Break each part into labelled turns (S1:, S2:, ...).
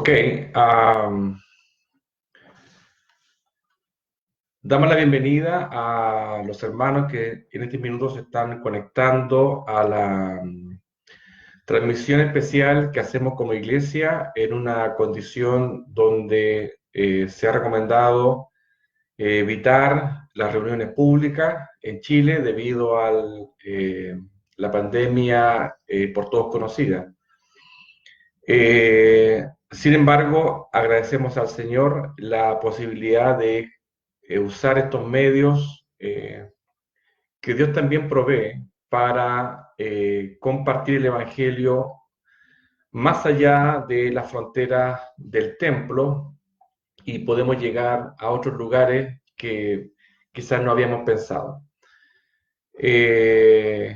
S1: Ok, am, damos la bienvenida a los hermanos que en estos minutos se están conectando a la transmisión especial que hacemos como iglesia en una condición donde se ha recomendado evitar las reuniones públicas en Chile debido a la pandemia por todos conocida. Sin embargo, agradecemos al Señor la posibilidad de usar estos medios que Dios también provee para compartir el Evangelio más allá de las fronteras del templo y podemos llegar a otros lugares que quizás no habíamos pensado. Eh,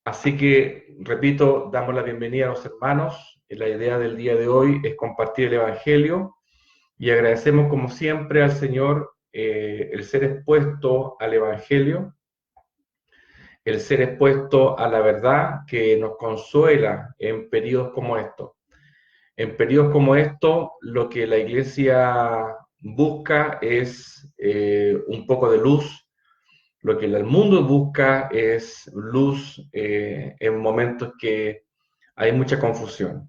S1: Así que, repito, damos la bienvenida a los hermanos. La idea del día de hoy es compartir el Evangelio y agradecemos como siempre al Señor el ser expuesto al Evangelio, el ser expuesto a la verdad que nos consuela en periodos como estos. En periodos como estos, lo que la Iglesia busca es un poco de luz. Lo que el mundo busca es luz en momentos que hay mucha confusión.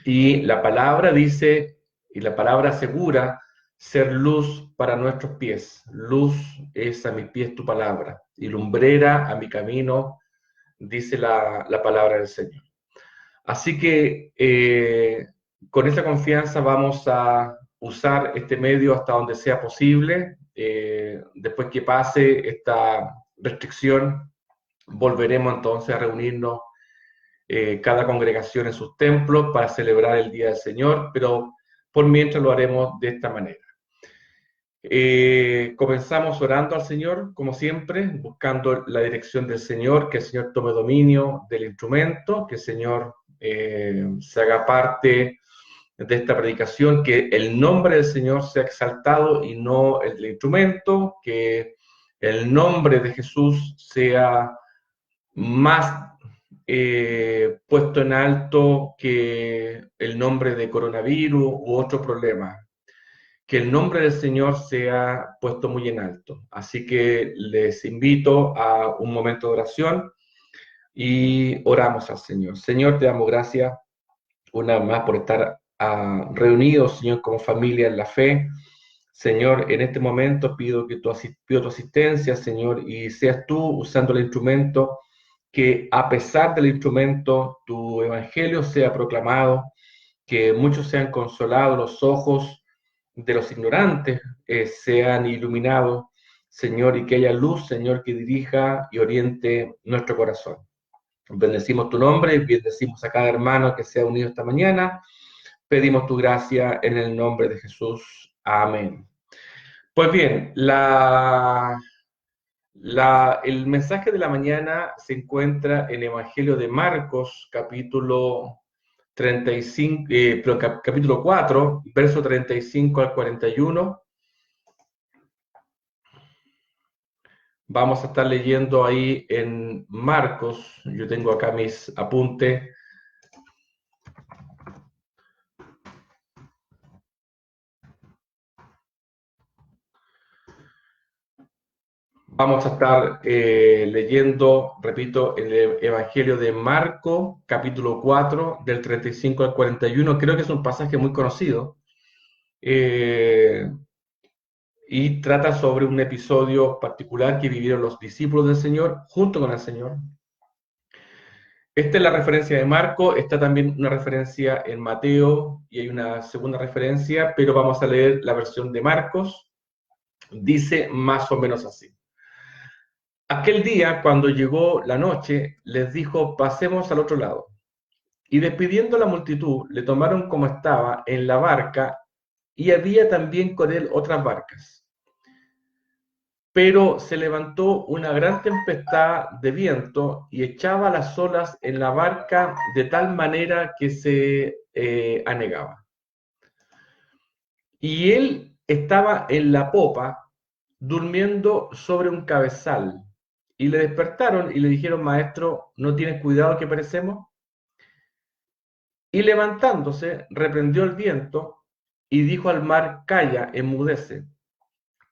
S1: Y la palabra dice, y la palabra asegura, ser luz para nuestros pies. Luz es a mis pies tu palabra, y lumbrera a mi camino, dice la palabra del Señor. Así que con esa confianza vamos a usar este medio hasta donde sea posible. Después que pase esta restricción, volveremos entonces a reunirnos cada congregación en sus templos para celebrar el Día del Señor, pero por mientras lo haremos de esta manera. Comenzamos orando al Señor, como siempre, buscando la dirección del Señor, que el Señor tome dominio del instrumento, que el Señor se haga parte de esta predicación, que el nombre del Señor sea exaltado y no el del instrumento, que el nombre de Jesús sea más puesto en alto que el nombre de coronavirus u otro problema. Que el nombre del Señor sea puesto muy en alto. Así que les invito a un momento de oración y oramos al Señor. Señor, te damos gracias una vez más por estar reunidos, Señor, como familia en la fe. Señor, en este momento pido tu asistencia, Señor, y seas tú usando el instrumento, que a pesar del instrumento, tu evangelio sea proclamado, que muchos sean consolados, los ojos de los ignorantes sean iluminados, Señor, y que haya luz, Señor, que dirija y oriente nuestro corazón. Bendecimos tu nombre, bendecimos a cada hermano que se ha unido esta mañana. Pedimos tu gracia en el nombre de Jesús. Amén. Pues bien, el mensaje de la mañana se encuentra en el Evangelio de Marcos, capítulo 35, capítulo 4, verso 35 al 41. Vamos a estar leyendo ahí en Marcos. Yo tengo acá mis apuntes. Vamos a estar leyendo, repito, el Evangelio de Marcos, capítulo 4, del 35 al 41. Creo que es un pasaje muy conocido. Y trata sobre un episodio particular que vivieron los discípulos del Señor junto con el Señor. Esta es la referencia de Marco, está también una referencia en Mateo y hay una segunda referencia, pero vamos a leer la versión de Marcos. Dice más o menos así. Aquel día, cuando llegó la noche, les dijo, pasemos al otro lado. Y despidiendo a la multitud, le tomaron como estaba en la barca, y había también con él otras barcas. Pero se levantó una gran tempestad de viento y echaba las olas en la barca de tal manera que se anegaba. Y él estaba en la popa, durmiendo sobre un cabezal. Y le despertaron y le dijeron, maestro, ¿no tienes cuidado que perecemos? Y levantándose, reprendió el viento y dijo al mar, calla, enmudece.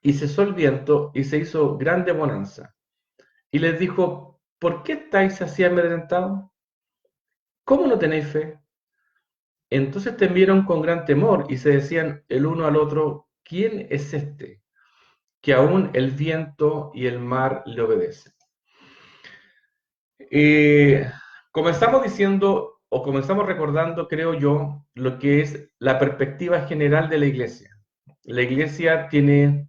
S1: Y cesó el viento y se hizo grande bonanza. Y les dijo, ¿por qué estáis así amedrentados? ¿Cómo no tenéis fe? Entonces temieron con gran temor y se decían el uno al otro, ¿quién es este que aún el viento y el mar le obedecen? Eh, Comenzamos diciendo, o comenzamos recordando, creo yo, lo que es la perspectiva general de la iglesia. La iglesia tiene,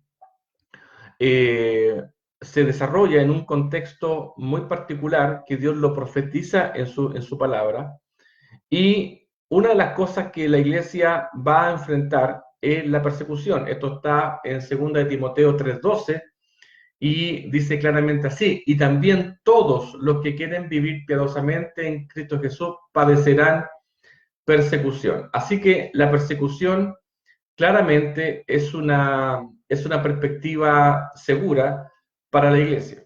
S1: eh, se desarrolla en un contexto muy particular que Dios lo profetiza en su palabra. Y una de las cosas que la iglesia va a enfrentar es la persecución. Esto está en 2 de Timoteo 3:12 y dice claramente así, y también todos los que quieren vivir piadosamente en Cristo Jesús padecerán persecución. Así que la persecución claramente es una perspectiva segura para la iglesia.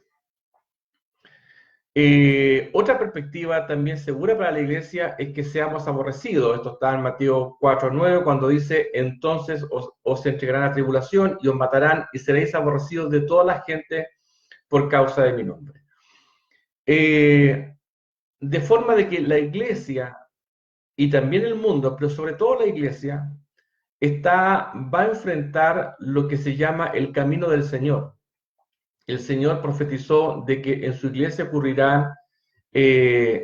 S1: Otra perspectiva también segura para la iglesia es que seamos aborrecidos. Esto está en Mateo 4:9, cuando dice, entonces os entregarán a tribulación y os matarán y seréis aborrecidos de toda la gente por causa de mi nombre. De forma de que la iglesia y también el mundo, pero sobre todo la iglesia, va a enfrentar lo que se llama el camino del Señor. El Señor profetizó de que en su iglesia ocurrirán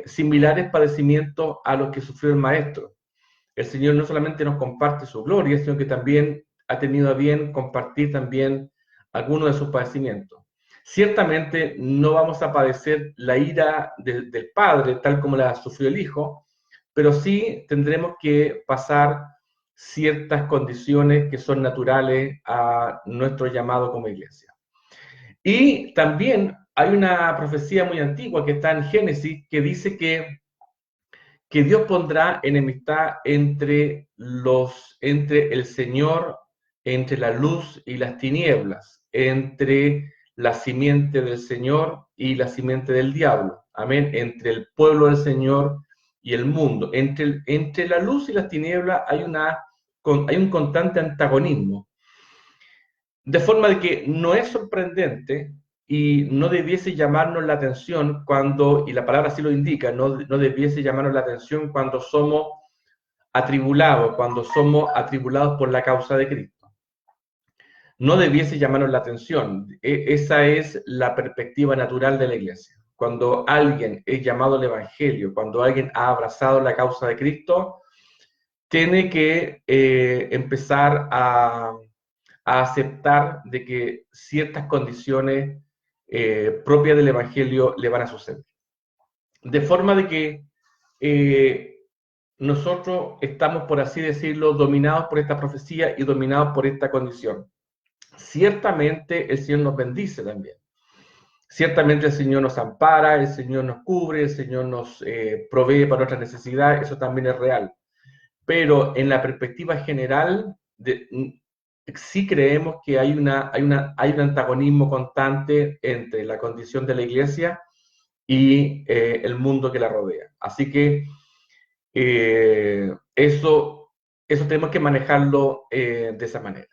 S1: similares padecimientos a los que sufrió el Maestro. El Señor no solamente nos comparte su gloria, sino que también ha tenido a bien compartir también algunos de sus padecimientos. Ciertamente no vamos a padecer la ira del Padre tal como la sufrió el Hijo, pero sí tendremos que pasar ciertas condiciones que son naturales a nuestro llamado como iglesia. Y también hay una profecía muy antigua que está en Génesis que dice que Dios pondrá enemistad entre el Señor, entre la luz y las tinieblas, entre la simiente del Señor y la simiente del diablo. Amén. Entre el pueblo del Señor y el mundo. Entre la luz y las tinieblas hay un constante antagonismo. De forma de que no es sorprendente y no debiese llamarnos la atención cuando, y la palabra así lo indica, no debiese llamarnos la atención cuando somos atribulados por la causa de Cristo. No debiese llamarnos la atención. Esa es la perspectiva natural de la iglesia. Cuando alguien es llamado al Evangelio, cuando alguien ha abrazado la causa de Cristo, tiene que empezar a aceptar de que ciertas condiciones propias del Evangelio le van a suceder. De forma de que nosotros estamos, por así decirlo, dominados por esta profecía y dominados por esta condición. Ciertamente el Señor nos bendice también. Ciertamente el Señor nos ampara, el Señor nos cubre, el Señor nos provee para nuestras necesidades, eso también es real. Pero en la perspectiva general, sí creemos que hay un antagonismo constante entre la condición de la iglesia y el mundo que la rodea. Así que eso tenemos que manejarlo de esa manera.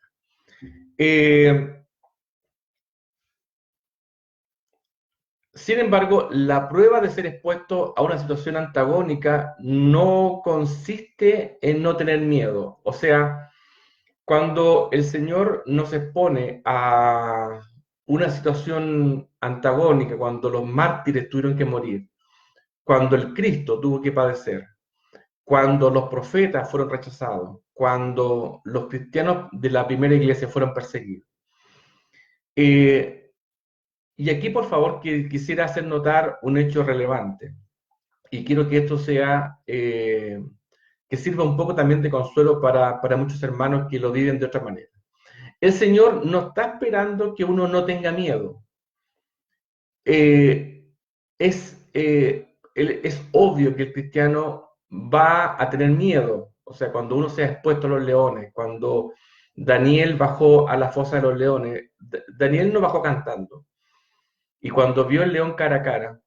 S1: Sin embargo, la prueba de ser expuesto a una situación antagónica no consiste en no tener miedo. O sea, cuando el Señor nos expone a una situación antagónica, cuando los mártires tuvieron que morir, cuando el Cristo tuvo que padecer, cuando los profetas fueron rechazados, cuando los cristianos de la primera iglesia fueron perseguidos. Y aquí, por favor, quisiera hacer notar un hecho relevante. Y quiero que esto sea, que sirva un poco también de consuelo para muchos hermanos que lo viven de otra manera. El Señor no está esperando que uno no tenga miedo. Es obvio que el cristiano va a tener miedo. O sea, cuando uno sea expuesto a los leones, cuando Daniel bajó a la fosa de los leones, Daniel no bajó cantando. Y cuando vio el león cara a cara,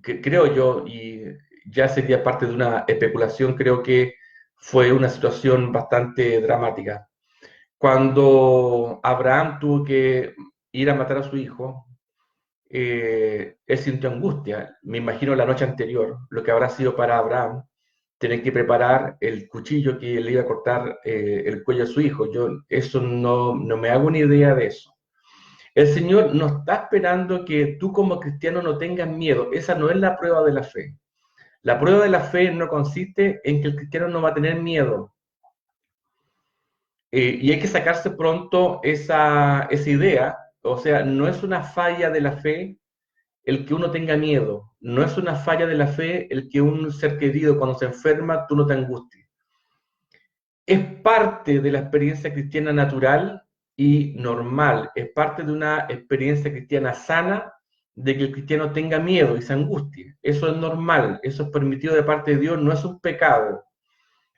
S1: creo yo, y ya sería parte de una especulación, creo que fue una situación bastante dramática. Cuando Abraham tuvo que ir a matar a su hijo, él sintió angustia. Me imagino la noche anterior, lo que habrá sido para Abraham tener que preparar el cuchillo que le iba a cortar el cuello a su hijo. Yo eso no me hago ni idea de eso. El Señor no está esperando que tú como cristiano no tengas miedo. Esa no es la prueba de la fe. La prueba de la fe no consiste en que el cristiano no va a tener miedo. Y hay que sacarse pronto esa idea. O sea, no es una falla de la fe el que uno tenga miedo. No es una falla de la fe el que un ser querido cuando se enferma tú no te angusties. Es parte de la experiencia cristiana natural y normal. Es parte de una experiencia cristiana sana de que el cristiano tenga miedo y se angustie. Eso es normal, eso es permitido de parte de Dios, no es un pecado.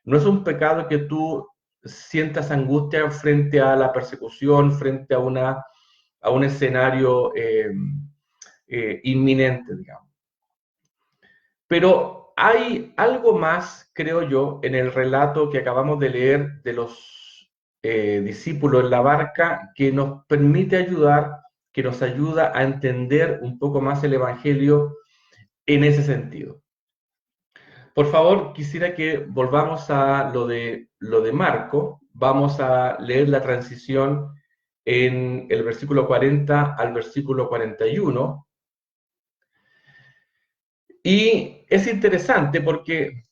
S1: No es un pecado que tú sientas angustia frente a la persecución, frente a un escenario inminente, digamos. Pero hay algo más, creo yo, en el relato que acabamos de leer de los discípulos en la barca que nos permite ayudar, que nos ayuda a entender un poco más el Evangelio en ese sentido. Por favor, quisiera que volvamos a lo de Marco. Vamos a leer la transición en el versículo 40 al versículo 41. Y es interesante porque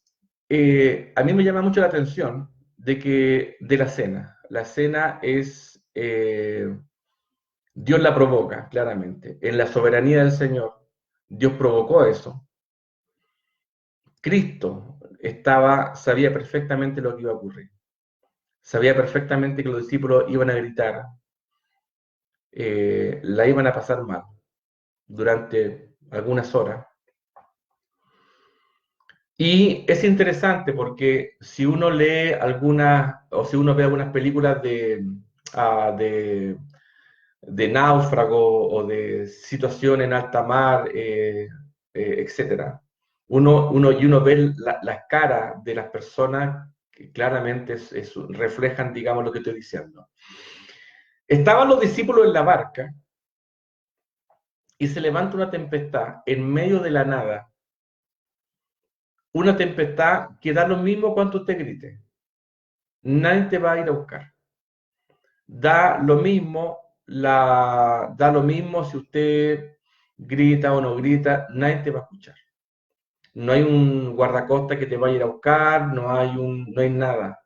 S1: a mí me llama mucho la atención de la cena. La cena es, Dios la provoca, claramente. En la soberanía del Señor, Dios provocó eso. Cristo sabía perfectamente lo que iba a ocurrir. Sabía perfectamente que los discípulos iban a gritar, la iban a pasar mal durante algunas horas. Y es interesante porque si uno lee algunas, o si uno ve algunas películas de náufrago o de situación en alta mar, etcétera, uno ve las caras de las personas que claramente reflejan, digamos, lo que estoy diciendo. Estaban los discípulos en la barca y se levanta una tempestad en medio de la nada. Una tempestad que da lo mismo cuanto usted grite. Nadie te va a ir a buscar. Da lo mismo, da lo mismo si usted grita o no grita, nadie te va a escuchar. No hay un guardacosta que te vaya a ir a buscar, no hay nada.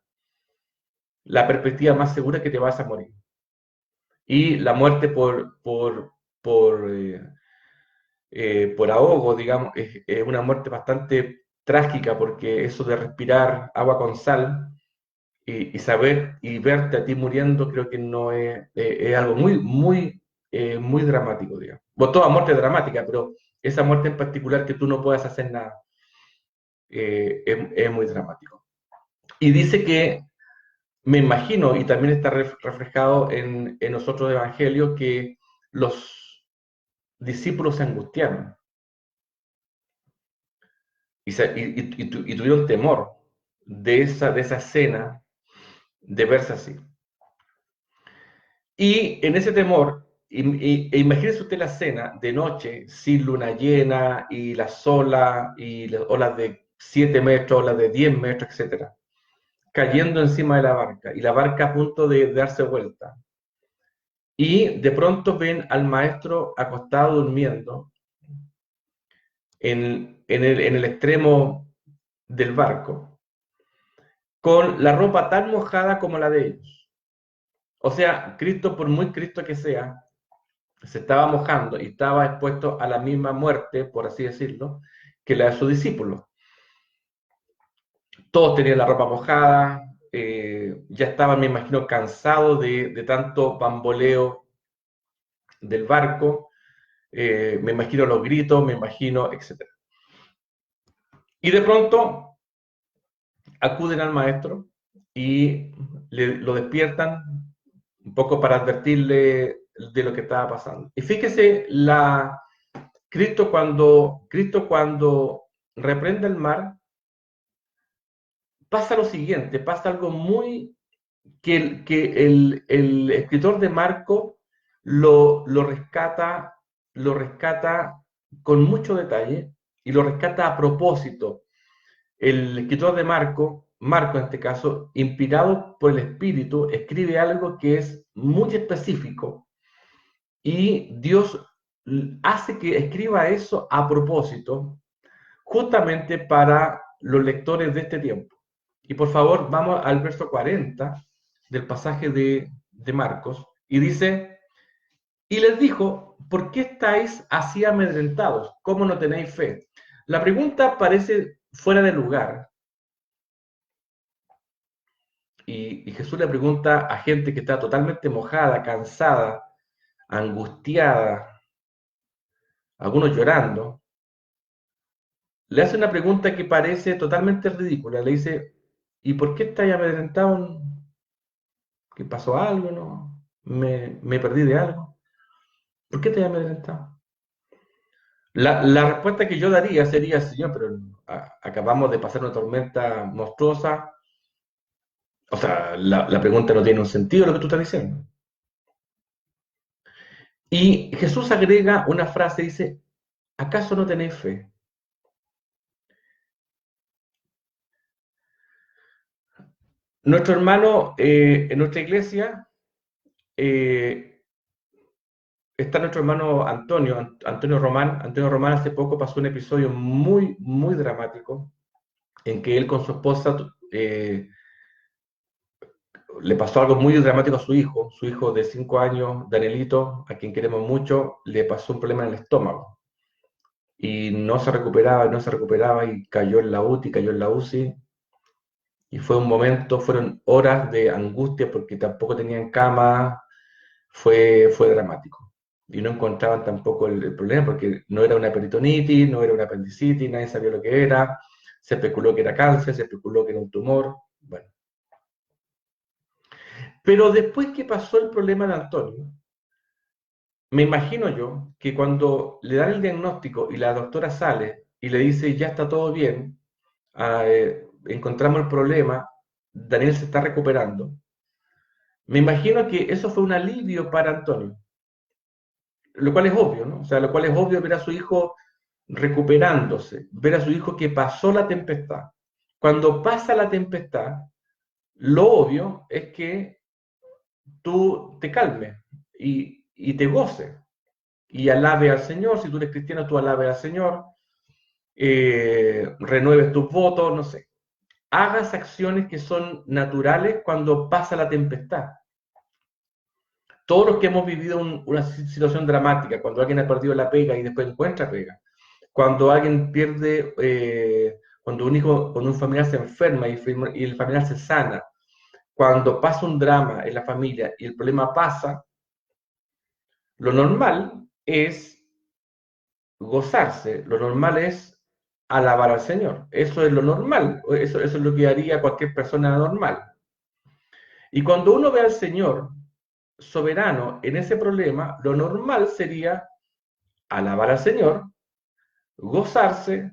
S1: La perspectiva más segura es que te vas a morir. Y la muerte por ahogo, digamos, es una muerte bastante trágica porque eso de respirar agua con sal y saber y verte a ti muriendo, creo que no es algo muy dramático, digamos. Bueno, toda muerte es dramática, pero esa muerte en particular que tú no puedas hacer nada, es muy dramático. Y dice que, me imagino, y también está reflejado en los otros evangelios, que los discípulos se angustiaron y tuvieron temor de esa escena, de verse así. Y en ese temor, imagínese usted la escena de noche, sin luna llena, y las olas, y las olas de 7 metros, olas de 10 metros, etcétera, cayendo encima de la barca, y la barca a punto de darse vuelta. Y de pronto ven al maestro acostado durmiendo en el extremo del barco, con la ropa tan mojada como la de ellos. O sea, Cristo, por muy Cristo que sea, se estaba mojando y estaba expuesto a la misma muerte, por así decirlo, que la de sus discípulos. Todos tenían la ropa mojada, ya estaban, me imagino, cansados de tanto bamboleo del barco, me imagino los gritos, me imagino, etc. Y de pronto acuden al maestro y lo despiertan un poco para advertirle de lo que estaba pasando. Y fíjese, Cristo cuando reprende el mar, pasa lo siguiente, pasa algo muy que el escritor de Marco lo rescata con mucho detalle y lo rescata a propósito. El escritor de Marco en este caso, inspirado por el Espíritu, escribe algo que es muy específico y Dios hace que escriba eso a propósito, justamente para los lectores de este tiempo. Y por favor, vamos al verso 40 del pasaje de Marcos, y dice, y les dijo, ¿por qué estáis así amedrentados? ¿Cómo no tenéis fe? La pregunta parece fuera de lugar, y Jesús le pregunta a gente que está totalmente mojada, cansada, angustiada, algunos llorando, le hace una pregunta que parece totalmente ridícula. Le dice, ¿y por qué estáis amedrentados? ¿Qué pasó algo? ¿No? ¿Me perdí de algo? ¿Por qué estáis amedrentados? La respuesta que yo daría sería, Señor, pero acabamos de pasar una tormenta monstruosa. O sea, la pregunta no tiene un sentido lo que tú estás diciendo. Y Jesús agrega una frase, dice, ¿acaso no tenéis fe? Nuestro hermano en nuestra iglesia eh, está nuestro hermano Antonio, Antonio Román. Antonio Román hace poco pasó un episodio muy, muy dramático en que él con su esposa le pasó algo muy dramático a su hijo de 5 años, Danielito, a quien queremos mucho, le pasó un problema en el estómago y no se recuperaba, no se recuperaba y cayó en la UTI, cayó en la UCI y fue un momento, fueron horas de angustia porque tampoco tenían cama, fue dramático. Y no encontraban tampoco el problema porque no era una peritonitis, no era una apendicitis, nadie sabía lo que era, se especuló que era cáncer, se especuló que era un tumor, bueno. Pero después que pasó el problema de Antonio, me imagino yo que cuando le dan el diagnóstico y la doctora sale y le dice ya está todo bien, encontramos el problema, Daniel se está recuperando, me imagino que eso fue un alivio para Antonio, lo cual es obvio, ¿no? O sea, lo cual es obvio ver a su hijo recuperándose, ver a su hijo que pasó la tempestad. Cuando pasa la tempestad, lo obvio es que tú te calmes y te goces y alabe al Señor. Si tú eres cristiano, tú alabe al Señor, renueves tus votos, no sé. Hagas acciones que son naturales cuando pasa la tempestad. Todos los que hemos vivido una situación dramática, cuando alguien ha perdido la pega y después encuentra pega, cuando alguien pierde, cuando un hijo, cuando un familiar se enferma y el familiar se sana, cuando pasa un drama en la familia y el problema pasa, lo normal es gozarse, lo normal es alabar al Señor. Eso es lo normal, eso es lo que haría cualquier persona normal. Y cuando uno ve al Señor soberano en ese problema, lo normal sería alabar al Señor, gozarse,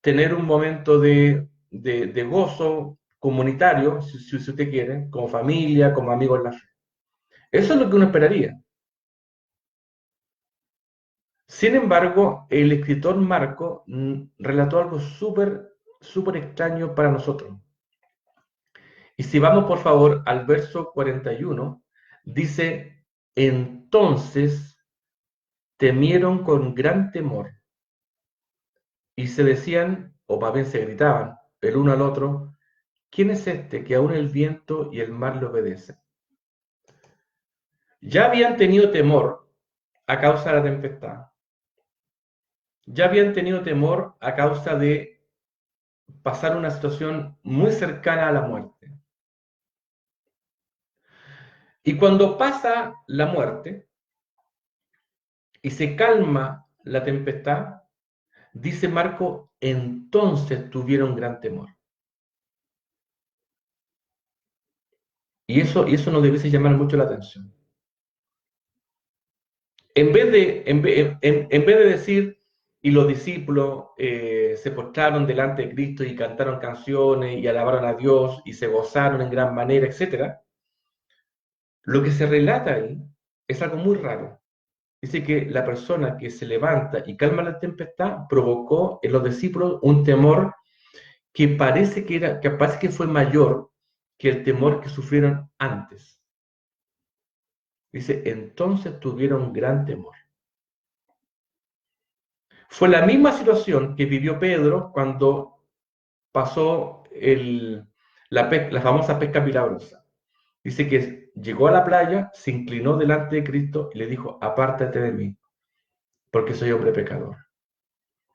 S1: tener un momento de gozo comunitario, si usted quiere, como familia, como amigos en la fe. Eso es lo que uno esperaría. Sin embargo, el escritor Marco relató algo súper, súper extraño para nosotros. Y si vamos por favor al verso 41, dice, entonces temieron con gran temor y se decían, o más bien se gritaban, el uno al otro, ¿quién es este que aún el viento y el mar le obedecen? Ya habían tenido temor a causa de la tempestad. Ya habían tenido temor a causa de pasar una situación muy cercana a la muerte. Y cuando pasa la muerte y se calma la tempestad, dice Marco, entonces tuvieron gran temor. Y eso nos debiese llamar mucho la atención. En vez de decir, y los discípulos se postraron delante de Cristo y cantaron canciones y alabaron a Dios y se gozaron en gran manera, etc. Lo que se relata ahí es algo muy raro. Dice que la persona que se levanta y calma la tempestad provocó en los discípulos un temor que parece que fue mayor que el temor que sufrieron antes. Dice, entonces tuvieron gran temor. Fue la misma situación que vivió Pedro cuando pasó la famosa pesca milagrosa. Dice que llegó a la playa, se inclinó delante de Cristo y le dijo, apártate de mí, porque soy hombre pecador.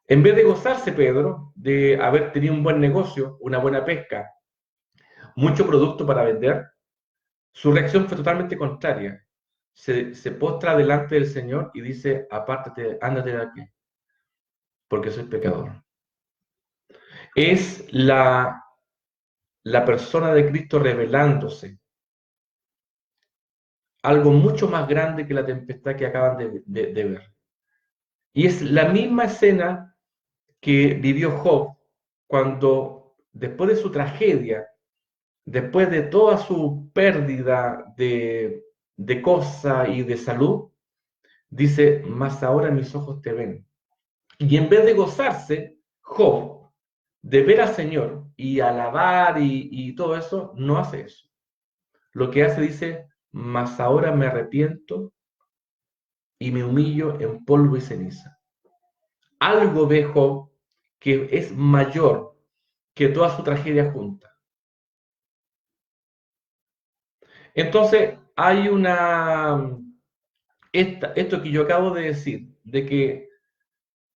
S1: En vez de gozarse Pedro de haber tenido un buen negocio, una buena pesca, mucho producto para vender, su reacción fue totalmente contraria. Se postra delante del Señor y dice, apártate, ándate de aquí, porque soy pecador. Es la persona de Cristo revelándose, algo mucho más grande que la tempestad que acaban de ver. Y es la misma escena que vivió Job cuando, después de su tragedia, después de toda su pérdida de cosa y de salud, dice, mas ahora mis ojos te ven. Y en vez de gozarse, Job, de ver al Señor y alabar y todo eso, no hace eso. Lo que hace dice, mas ahora me arrepiento y me humillo en polvo y ceniza. Algo ve Job que es mayor que toda su tragedia junta. Entonces, hay esto que yo acabo de decir, de que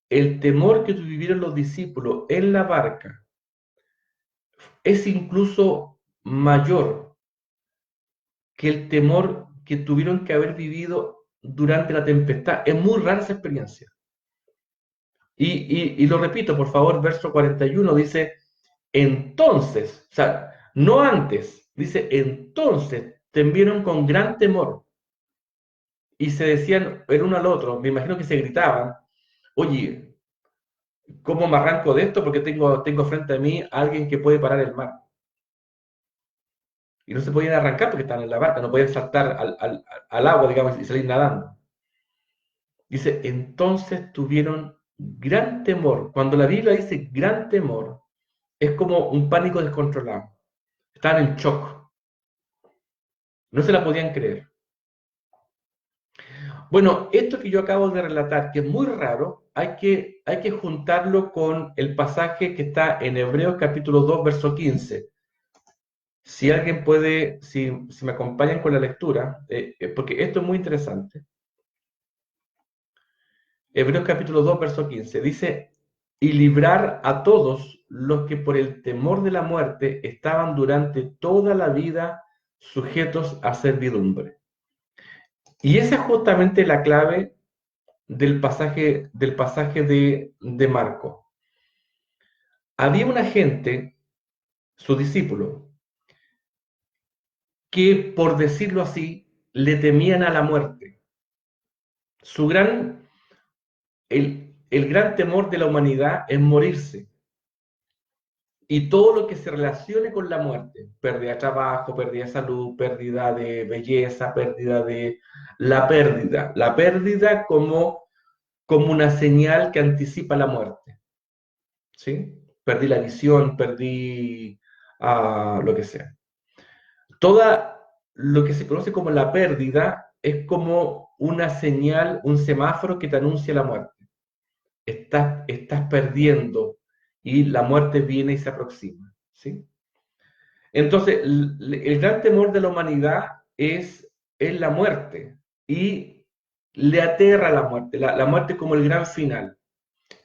S1: el temor que tuvieron los discípulos en la barca es incluso mayor que el temor que tuvieron que haber vivido durante la tempestad. Es muy rara esa experiencia. Y lo repito, por favor, verso 41 dice, entonces, o sea, no antes, dice, entonces temieron con gran temor y se decían el uno al otro, me imagino que se gritaban, oye, ¿cómo me arranco de esto? Porque tengo frente a mí a alguien que puede parar el mar. Y no se podían arrancar porque estaban en la barca, no podían saltar al agua, digamos, y salir nadando. Dice, entonces tuvieron gran temor. Cuando la Biblia dice gran temor, es como un pánico descontrolado. Estaban en shock. No se la podían creer. Bueno, esto que yo acabo de relatar, que es muy raro, hay que juntarlo con el pasaje que está en Hebreos capítulo 2, verso 15. Si alguien puede, si me acompañan con la lectura, porque esto es muy interesante. Hebreos capítulo 2, verso 15, dice, y librar a todos los que por el temor de la muerte estaban durante toda la vida sujetos a servidumbre. Y esa es justamente la clave del pasaje de Marco. Había una gente, su discípulo, que por decirlo así, le temían a la muerte. El gran temor de la humanidad es morirse. Y todo lo que se relacione con la muerte, pérdida de trabajo, pérdida de salud, pérdida de belleza, pérdida de la pérdida como una señal que anticipa la muerte. ¿Sí? Perdí la visión, perdí lo que sea. Toda lo que se conoce como la pérdida es como una señal, un semáforo que te anuncia la muerte. Estás perdiendo y la muerte viene y se aproxima. ¿Sí? Entonces, el gran temor de la humanidad es la muerte y le aterra la muerte, la muerte como el gran final,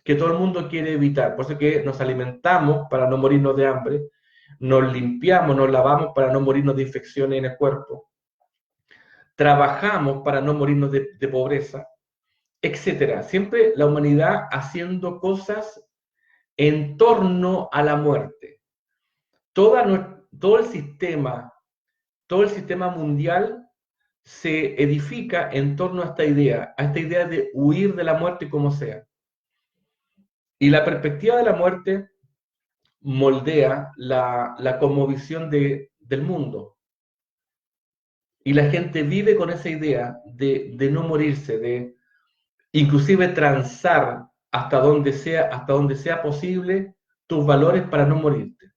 S1: que todo el mundo quiere evitar. Por eso que nos alimentamos para no morirnos de hambre, nos limpiamos, nos lavamos para no morirnos de infecciones en el cuerpo, trabajamos para no morirnos de pobreza, etcétera. Siempre la humanidad haciendo cosas en torno a la muerte. Todo el sistema mundial se edifica en torno a esta idea de huir de la muerte como sea. Y la perspectiva de la muerte moldea la cosmovisión del mundo. Y la gente vive con esa idea de no morirse, de inclusive transar hasta donde sea posible tus valores para no morirte.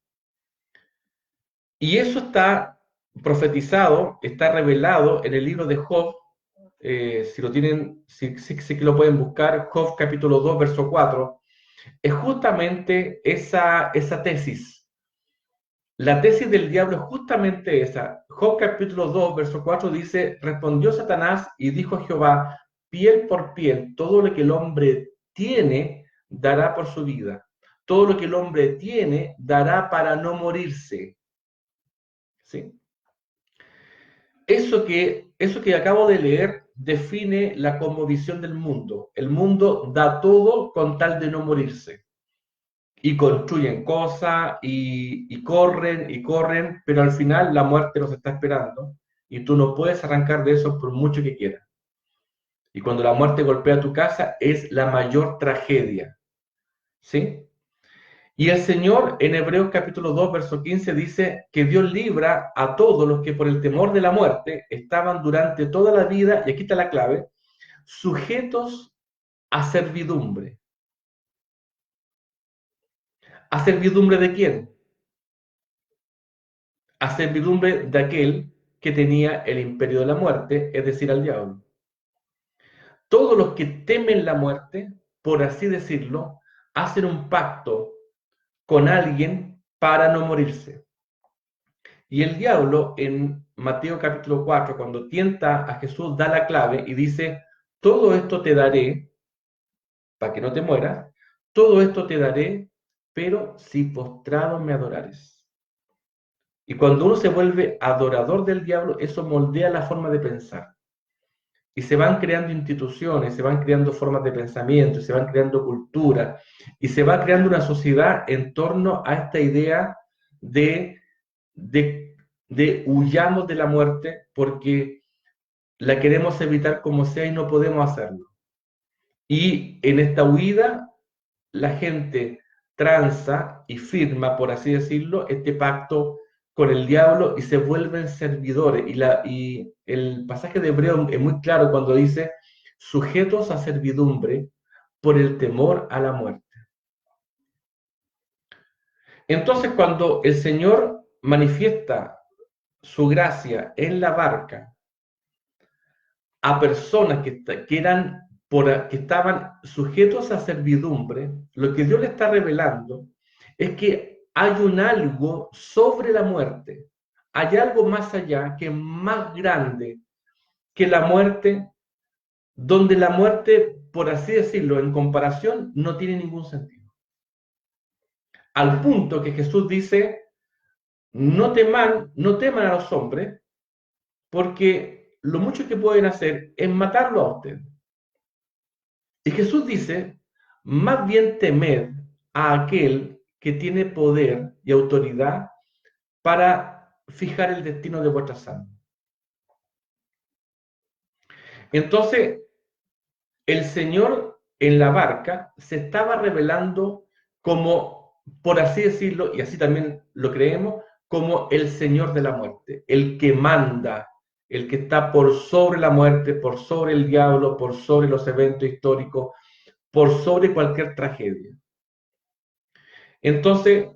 S1: Y eso está profetizado, está revelado en el libro de Job. Si lo tienen, sí que lo pueden buscar, Job capítulo 2, verso 4, es justamente esa tesis. La tesis del diablo es justamente esa. Job capítulo 2, verso 4 dice, respondió Satanás y dijo a Jehová, piel por piel, todo lo que el hombre tiene dará por su vida. Todo lo que el hombre tiene dará para no morirse. ¿Sí? Eso que acabo de leer define la cosmovisión del mundo. El mundo da todo con tal de no morirse. Y construyen cosas y corren, pero al final la muerte los está esperando y tú no puedes arrancar de eso por mucho que quieras. Y cuando la muerte golpea tu casa es la mayor tragedia. ¿Sí? Y el Señor en Hebreos capítulo 2, verso 15 dice que Dios libra a todos los que por el temor de la muerte estaban durante toda la vida, y aquí está la clave, sujetos a servidumbre. ¿A servidumbre de quién? A servidumbre de aquel que tenía el imperio de la muerte, es decir, al diablo. Todos los que temen la muerte, por así decirlo, hacen un pacto con alguien para no morirse. Y el diablo en Mateo capítulo 4, cuando tienta a Jesús, da la clave y dice, todo esto te daré, para que no te mueras, todo esto te daré, pero si postrado me adorares. Y cuando uno se vuelve adorador del diablo, eso moldea la forma de pensar. Y se van creando instituciones, se van creando formas de pensamiento, se van creando culturas, y se va creando una sociedad en torno a esta idea de huyamos de la muerte porque la queremos evitar como sea y no podemos hacerlo. Y en esta huida, la gente tranza y firma, por así decirlo, este pacto con el diablo y se vuelven servidores. Y el pasaje de Hebreo es muy claro cuando dice, sujetos a servidumbre por el temor a la muerte. Entonces, cuando el Señor manifiesta su gracia en la barca a personas que estaban sujetos a servidumbre, lo que Dios le está revelando es que hay un algo sobre la muerte, hay algo más allá que es más grande que la muerte, donde la muerte, por así decirlo, en comparación, no tiene ningún sentido. Al punto que Jesús dice, no teman a los hombres, porque lo mucho que pueden hacer es matarlo a usted. Y Jesús dice, más bien temed a aquel que tiene poder y autoridad para fijar el destino de vuestras almas. Entonces, el Señor en la barca se estaba revelando como, por así decirlo, y así también lo creemos, como el Señor de la muerte, el que manda, el que está por sobre la muerte, por sobre el diablo, por sobre los eventos históricos, por sobre cualquier tragedia. Entonces,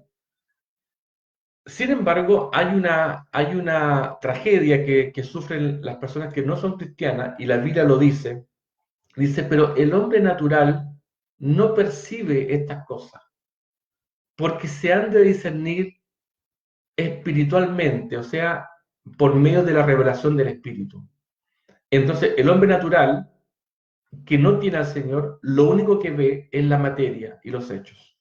S1: sin embargo, hay una tragedia que sufren las personas que no son cristianas, y la Biblia lo dice, pero el hombre natural no percibe estas cosas, porque se han de discernir espiritualmente, o sea, por medio de la revelación del Espíritu. Entonces, el hombre natural que no tiene al Señor, lo único que ve es la materia y los hechos.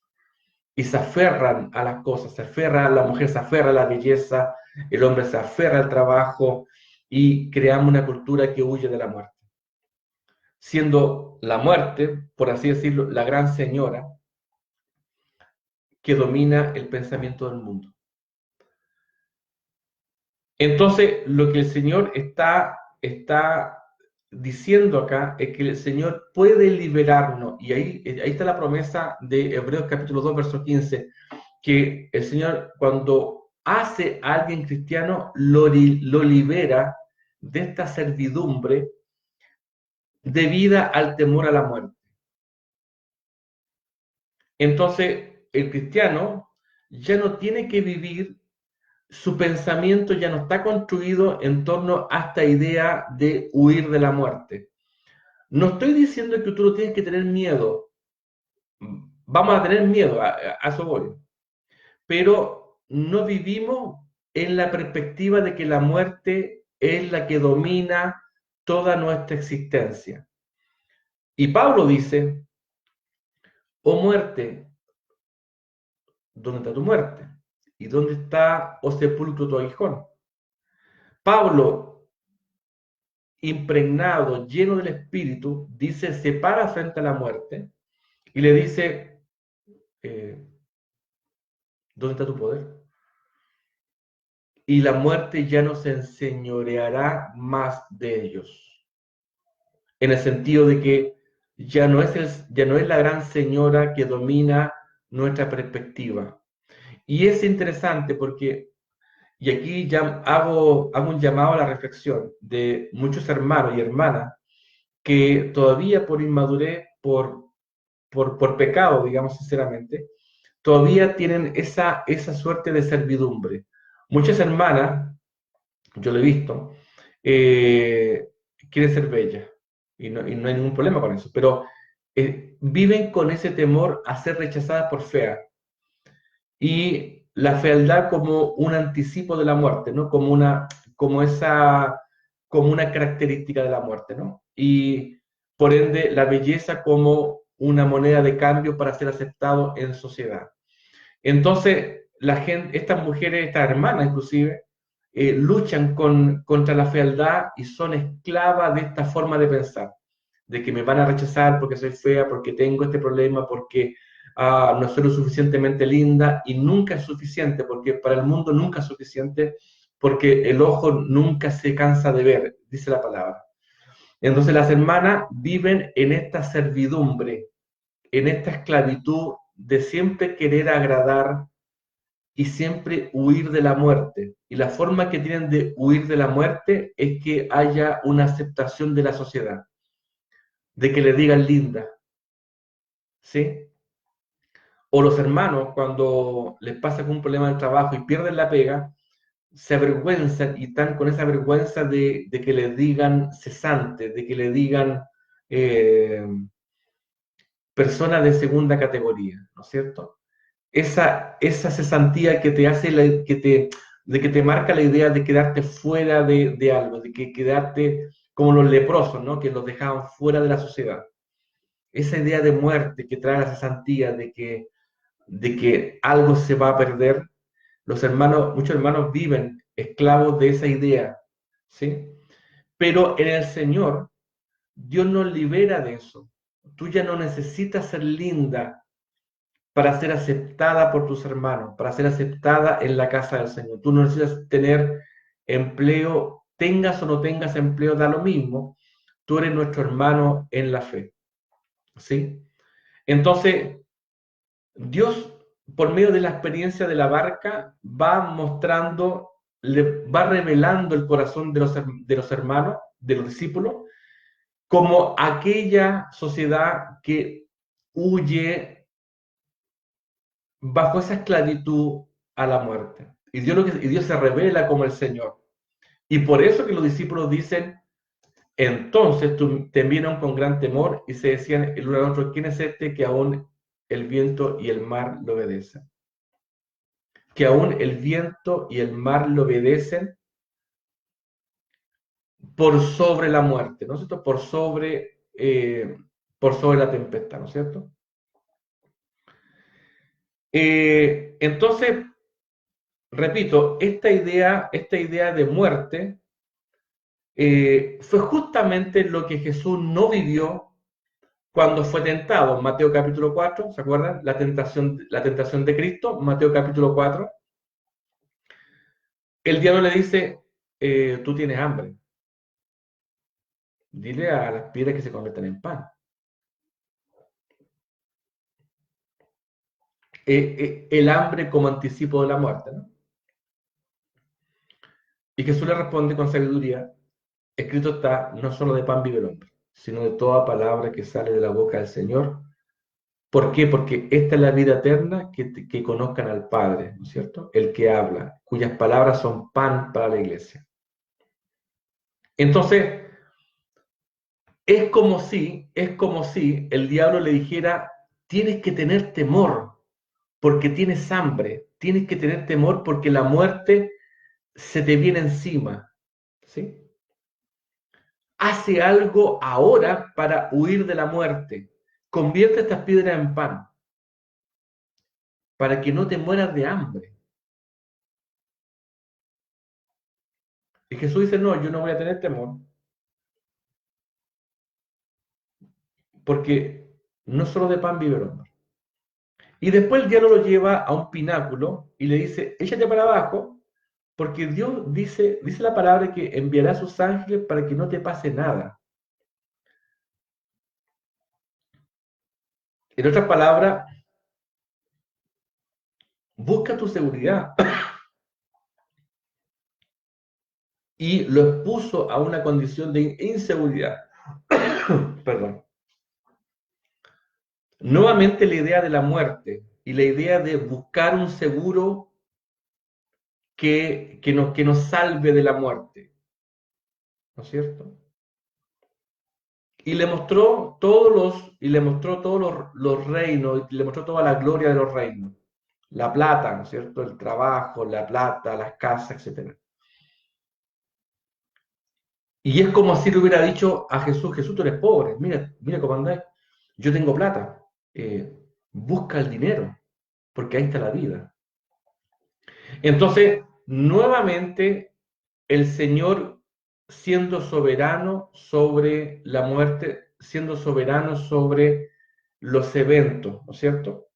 S1: Y se aferran a las cosas, se aferra a la mujer, se aferra a la belleza, el hombre se aferra al trabajo y creamos una cultura que huye de la muerte. Siendo la muerte, por así decirlo, la gran señora que domina el pensamiento del mundo. Entonces, lo que el Señor está diciendo acá es que el Señor puede liberarnos, y ahí está la promesa de Hebreos capítulo 2, verso 15, que el Señor cuando hace a alguien cristiano, lo libera de esta servidumbre debida al temor a la muerte. Entonces, el cristiano ya no tiene que vivir, su pensamiento ya no está construido en torno a esta idea de huir de la muerte. No estoy diciendo que tú no tienes que tener miedo. Vamos a tener miedo, a eso voy. Pero no vivimos en la perspectiva de que la muerte es la que domina toda nuestra existencia. Y Pablo dice, oh muerte, ¿dónde está tu muerte? ¿Y dónde está, oh sepulcro, tu aguijón? Pablo, impregnado, lleno del Espíritu, dice, se para frente a la muerte y le dice, ¿dónde está tu poder? Y la muerte ya no se enseñoreará más de ellos. En el sentido de que ya no es la gran señora que domina nuestra perspectiva. Y es interesante porque, y aquí ya hago un llamado a la reflexión de muchos hermanos y hermanas que todavía por inmadurez, por pecado, digamos sinceramente, todavía tienen esa suerte de servidumbre. Muchas hermanas, yo lo he visto, quieren ser bellas y no hay ningún problema con eso, pero viven con ese temor a ser rechazadas por fea y la fealdad como un anticipo de la muerte, ¿no? Como esa, como una característica de la muerte, ¿no? Y por ende la belleza como una moneda de cambio para ser aceptado en sociedad. Entonces, la gente, estas mujeres, estas hermanas inclusive, luchan contra la fealdad y son esclavas de esta forma de pensar, de que me van a rechazar porque soy fea, porque tengo este problema, porque no soy lo suficientemente linda, y nunca es suficiente, porque para el mundo nunca es suficiente, porque el ojo nunca se cansa de ver, dice la palabra. Entonces las hermanas viven en esta servidumbre, en esta esclavitud de siempre querer agradar y siempre huir de la muerte. Y la forma que tienen de huir de la muerte es que haya una aceptación de la sociedad, de que le digan linda, ¿sí? O los hermanos, cuando les pasa con un problema del trabajo y pierden la pega, se avergüenzan y están con esa vergüenza de que les digan cesante, de que le digan eh, persona de segunda categoría, ¿no es cierto? Esa cesantía que te hace, de que te marca la idea de quedarte fuera de algo, de que quedarte como los leprosos, ¿no? Que los dejaban fuera de la sociedad. Esa idea de muerte que trae la cesantía, de que algo se va a perder, muchos hermanos viven esclavos de esa idea, ¿sí? Pero en el Señor, Dios nos libera de eso. Tú ya no necesitas ser linda para ser aceptada por tus hermanos, para ser aceptada en la casa del Señor. Tú no necesitas tener empleo, tengas o no tengas empleo, da lo mismo. Tú eres nuestro hermano en la fe, ¿sí? Entonces, Dios, por medio de la experiencia de la barca, va mostrando, va revelando el corazón de los hermanos, de los discípulos, como aquella sociedad que huye bajo esa esclavitud a la muerte. Y Dios se revela como el Señor. Y por eso que los discípulos dicen, entonces temieron con gran temor y se decían el uno al otro, ¿quién es este que aún el viento y el mar lo obedecen? Que aún el viento y el mar le obedecen por sobre la muerte, ¿no es cierto? Por sobre la tempestad, ¿no es cierto? Entonces, repito, esta idea de muerte fue justamente lo que Jesús no vivió cuando fue tentado. Mateo capítulo 4, ¿se acuerdan? La tentación de Cristo, Mateo capítulo 4. El diablo le dice, tú tienes hambre. Dile a las piedras que se conviertan en pan. El hambre como anticipo de la muerte, ¿no? Y Jesús le responde con sabiduría, escrito está, no solo de pan vive el hombre, sino de toda palabra que sale de la boca del Señor. ¿Por qué? Porque esta es la vida eterna, que conozcan al Padre, ¿no es cierto? El que habla, cuyas palabras son pan para la iglesia. Entonces, es como si el diablo le dijera, tienes que tener temor porque tienes hambre, tienes que tener temor porque la muerte se te viene encima, ¿sí? Hace algo ahora para huir de la muerte. Convierte estas piedras en pan para que no te mueras de hambre. Y Jesús dice, no, yo no voy a tener temor porque no solo de pan vive el hombre. Y después el diablo lo lleva a un pináculo y le dice, échate para abajo, porque Dios dice la palabra que enviará a sus ángeles para que no te pase nada. En otras palabras, busca tu seguridad. Y lo expuso a una condición de inseguridad. Perdón. Nuevamente la idea de la muerte y la idea de buscar un seguro que nos salve de la muerte, ¿no es cierto? Y le mostró todos los reinos, y le mostró toda la gloria de los reinos. La plata, ¿no es cierto? El trabajo, la plata, las casas, etc. Y es como si le hubiera dicho a Jesús, Jesús, tú eres pobre, mira, mira cómo andás, yo tengo plata, busca el dinero, porque ahí está la vida. Entonces, nuevamente, el Señor siendo soberano sobre la muerte, siendo soberano sobre los eventos, ¿no es cierto?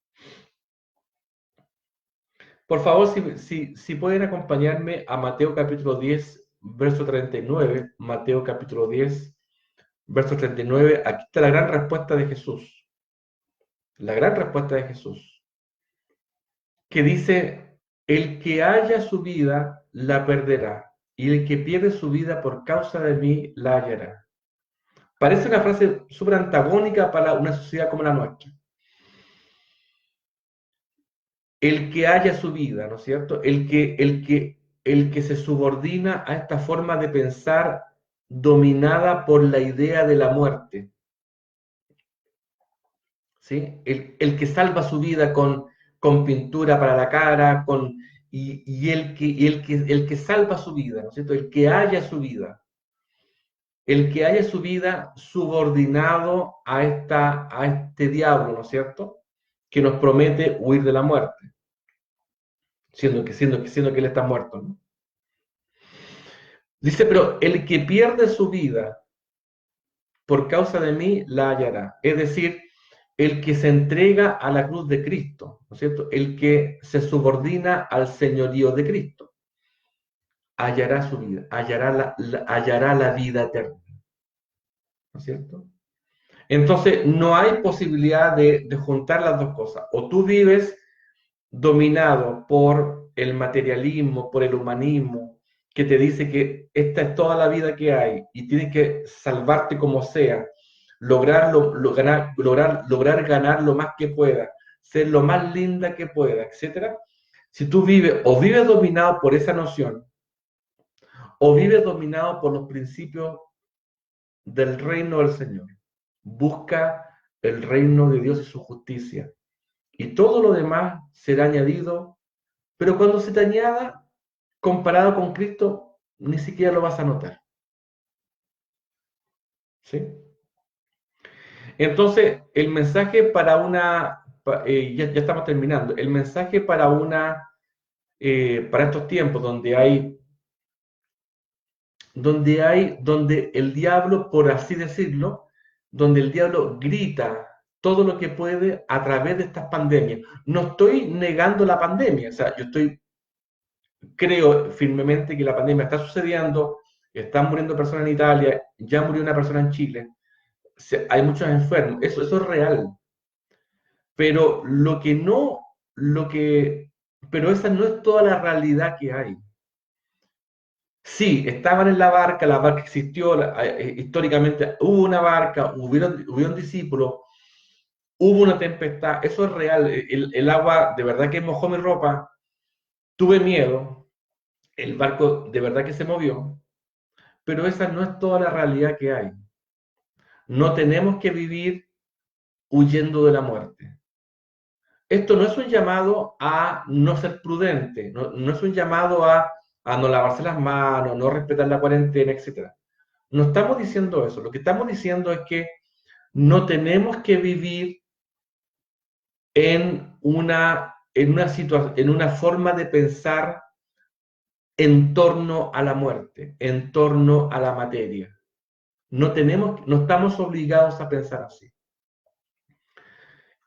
S1: Por favor, si pueden acompañarme a Mateo capítulo 10, verso 39, Mateo capítulo 10, verso 39, aquí está la gran respuesta de Jesús, la gran respuesta de Jesús, que dice, el que haya su vida, la perderá, y el que pierde su vida por causa de mí, la hallará. Parece una frase súper antagónica para una sociedad como la nuestra. El que haya su vida, ¿no es cierto? El que se subordina a esta forma de pensar dominada por la idea de la muerte, ¿sí? El que salva su vida con pintura para la cara, el que salva su vida, ¿no es cierto? El que haya su vida. El que haya su vida subordinado a este diablo, ¿no es cierto? Que nos promete huir de la muerte, siendo que él está muerto, ¿no? Dice, pero el que pierde su vida por causa de mí la hallará. Es decir, el que se entrega a la cruz de Cristo, ¿no es cierto? El que se subordina al señorío de Cristo, hallará su vida, hallará la vida eterna, ¿no es cierto? Entonces, no hay posibilidad de juntar las dos cosas. O tú vives dominado por el materialismo, por el humanismo, que te dice que esta es toda la vida que hay y tienes que salvarte como sea, lograr ganar lo más que pueda, ser lo más linda que pueda, etc. Si tú vives dominado por esa noción, o vives dominado por los principios del reino del Señor. Busca el reino de Dios y su justicia. Y todo lo demás será añadido, pero cuando se te añada, comparado con Cristo, ni siquiera lo vas a notar. ¿Sí? Entonces, el mensaje para ya estamos terminando, el mensaje para estos tiempos donde el diablo, por así decirlo, donde el diablo grita todo lo que puede a través de estas pandemias. No estoy negando la pandemia, o sea, creo firmemente que la pandemia está sucediendo, están muriendo personas en Italia, ya murió una persona en Chile, hay muchos enfermos, eso es real. Pero lo que, pero esa no es toda la realidad que hay. Sí, estaban en la barca existió, históricamente hubo una barca, hubieron discípulos, hubo una tempestad, eso es real, el agua de verdad que mojó mi ropa, tuve miedo, el barco de verdad que se movió, pero esa no es toda la realidad que hay. No tenemos que vivir huyendo de la muerte. Esto no es un llamado a no ser prudente, no es un llamado a no lavarse las manos, no respetar la cuarentena, etc. No estamos diciendo eso, lo que estamos diciendo es que no tenemos que vivir en una forma de pensar en torno a la muerte, en torno a la materia. No estamos obligados a pensar así.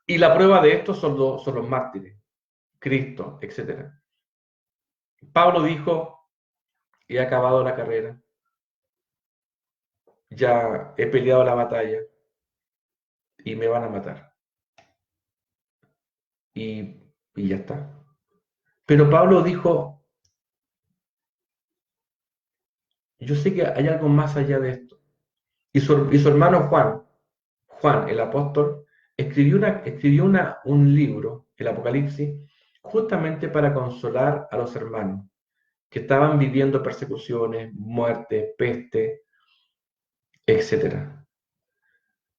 S1: Y la prueba de esto son los mártires, Cristo, etc. Pablo dijo, he acabado la carrera, ya he peleado la batalla y me van a matar. Y, y ya está. Pero Pablo dijo, yo sé que hay algo más allá de esto. Y su hermano Juan, el apóstol, un libro, el Apocalipsis, justamente para consolar a los hermanos que estaban viviendo persecuciones, muerte, peste, etc.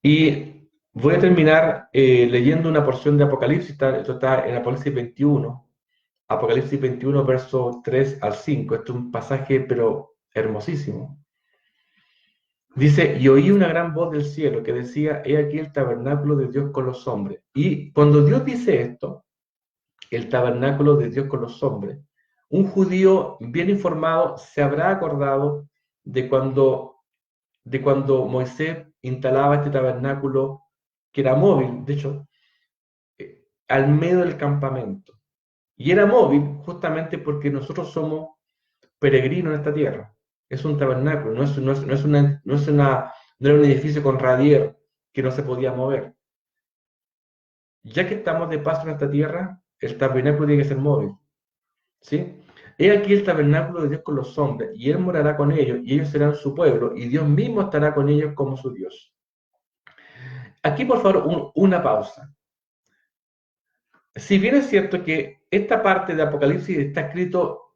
S1: Y voy a terminar leyendo una porción de Apocalipsis, esto está en Apocalipsis 21, versos 3 al 5. Esto es un pasaje, pero hermosísimo. Dice, y oí una gran voz del cielo que decía, he aquí el tabernáculo de Dios con los hombres. Y cuando Dios dice esto, el tabernáculo de Dios con los hombres, un judío bien informado se habrá acordado de cuando Moisés instalaba este tabernáculo, que era móvil, de hecho, al medio del campamento. Y era móvil justamente porque nosotros somos peregrinos en esta tierra. Es un tabernáculo, no era un edificio con radier que no se podía mover. Ya que estamos de paso en esta tierra, el tabernáculo tiene que ser móvil. ¿Sí? He aquí el tabernáculo de Dios con los hombres, y Él morará con ellos, y ellos serán su pueblo, y Dios mismo estará con ellos como su Dios. Aquí, por favor, una pausa. Si bien es cierto que esta parte de Apocalipsis está escrito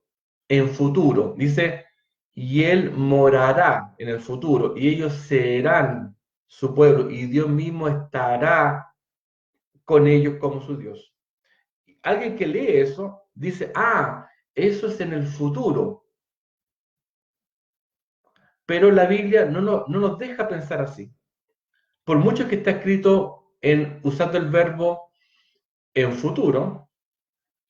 S1: en futuro, dice, y Él morará en el futuro, y ellos serán su pueblo, y Dios mismo estará con ellos como su Dios. Alguien que lee eso dice, eso es en el futuro. Pero la Biblia no nos deja pensar así. Por mucho que está escrito usando el verbo en futuro,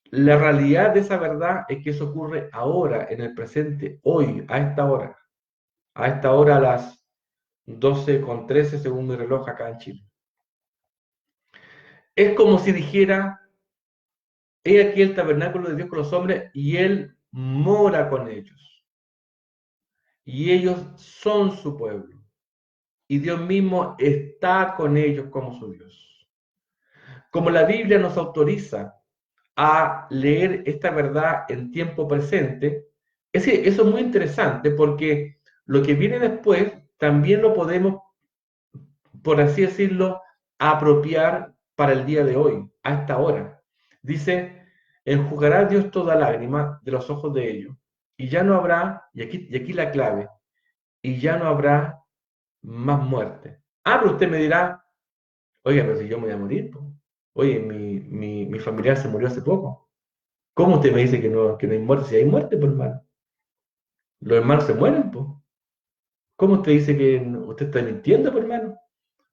S1: la realidad de esa verdad es que eso ocurre ahora, en el presente, hoy, a esta hora a las 12:13 según mi reloj acá en Chile. Es como si dijera, he aquí el tabernáculo de Dios con los hombres y Él mora con ellos. Y ellos son su pueblo. Y Dios mismo está con ellos como su Dios. Como la Biblia nos autoriza a leer esta verdad en tiempo presente, eso es muy interesante porque lo que viene después también lo podemos, por así decirlo, apropiar para el día de hoy, a esta hora. Dice, enjugará Dios toda lágrima de los ojos de ellos, y ya no habrá, y aquí la clave, y ya no habrá más muerte. Pero usted me dirá, oiga, pero si yo me voy a morir, po. Oye, mi familiar se murió hace poco. ¿Cómo usted me dice que no hay muerte? Si hay muerte, pues hermano. Los hermanos se mueren, pues. ¿Cómo usted dice que usted está mintiendo, pues hermano?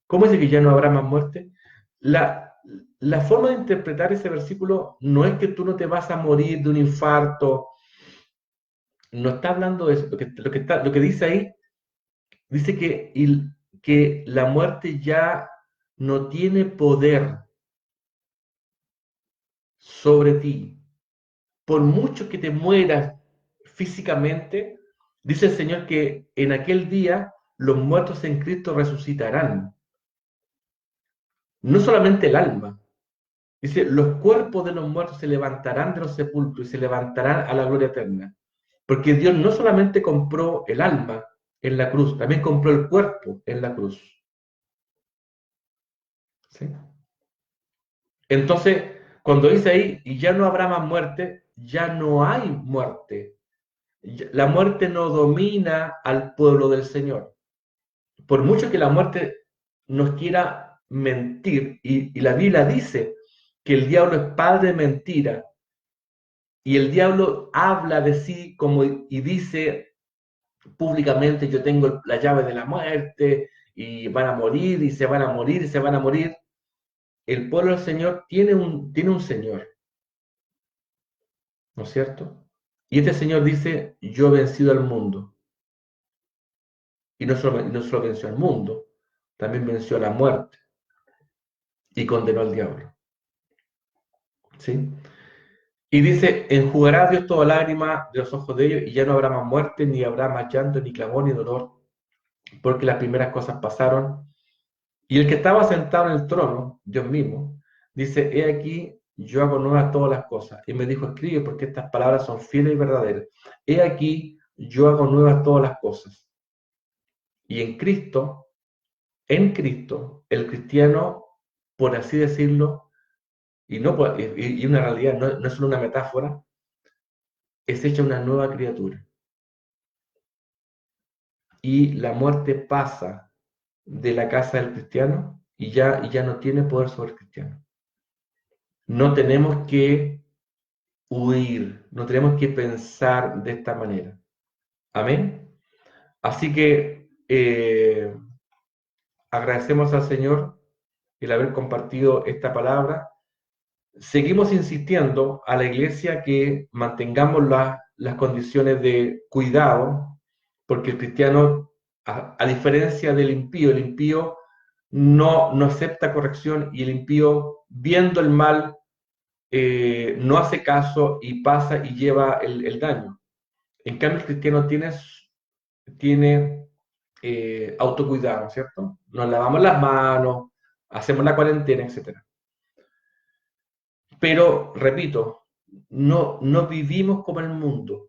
S1: ¿Cómo dice que ya no habrá más muerte? La, la forma de interpretar ese versículo no es que tú no te vas a morir de un infarto. No está hablando de eso. Lo que dice ahí, dice que la muerte ya no tiene poder sobre ti. Por mucho que te mueras físicamente, Dice el Señor que en aquel día los muertos en Cristo resucitarán. No solamente el alma. Dice, los cuerpos de los muertos se levantarán de los sepulcros y se levantarán a la gloria eterna. Porque Dios no solamente compró el alma en la cruz, también compró el cuerpo en la cruz. ¿Sí? Entonces, cuando dice ahí, y ya no habrá más muerte, ya no hay muerte. La muerte no domina al pueblo del Señor. Por mucho que la muerte nos quiera mentir, y la Biblia dice que el diablo es padre de mentira, y el diablo habla de sí como y dice públicamente, yo tengo la llave de la muerte, y van a morir, y se van a morir, y se van a morir. El pueblo del Señor tiene un Señor, ¿no es cierto? Y este Señor dice, yo he vencido al mundo. Y no solo venció al mundo, también venció a la muerte y condenó al diablo. ¿Sí? Y dice, enjugará Dios toda lágrima de los ojos de ellos y ya no habrá más muerte, ni habrá más llanto, ni clamor, ni dolor, porque las primeras cosas pasaron. Y el que estaba sentado en el trono, Dios mismo, dice, he aquí, yo hago nuevas todas las cosas. Y me dijo, escribe porque estas palabras son fieles y verdaderas. He aquí, yo hago nuevas todas las cosas. Y en Cristo, el cristiano, por así decirlo, y, no, y una realidad, no es solo una metáfora, es hecha una nueva criatura. Y la muerte pasa de la casa del cristiano y ya no tiene poder sobre el cristiano. No tenemos que huir, no tenemos que pensar de esta manera. Amén. Así que agradecemos al Señor el haber compartido esta palabra. Seguimos insistiendo a la iglesia que mantengamos las condiciones de cuidado, porque el cristiano, a diferencia del impío, el impío no acepta corrección y el impío, viendo el mal, no hace caso y pasa y lleva el daño. En cambio, el cristiano tiene autocuidado, ¿cierto? Nos lavamos las manos, hacemos la cuarentena, etc. Pero, repito, no vivimos como el mundo.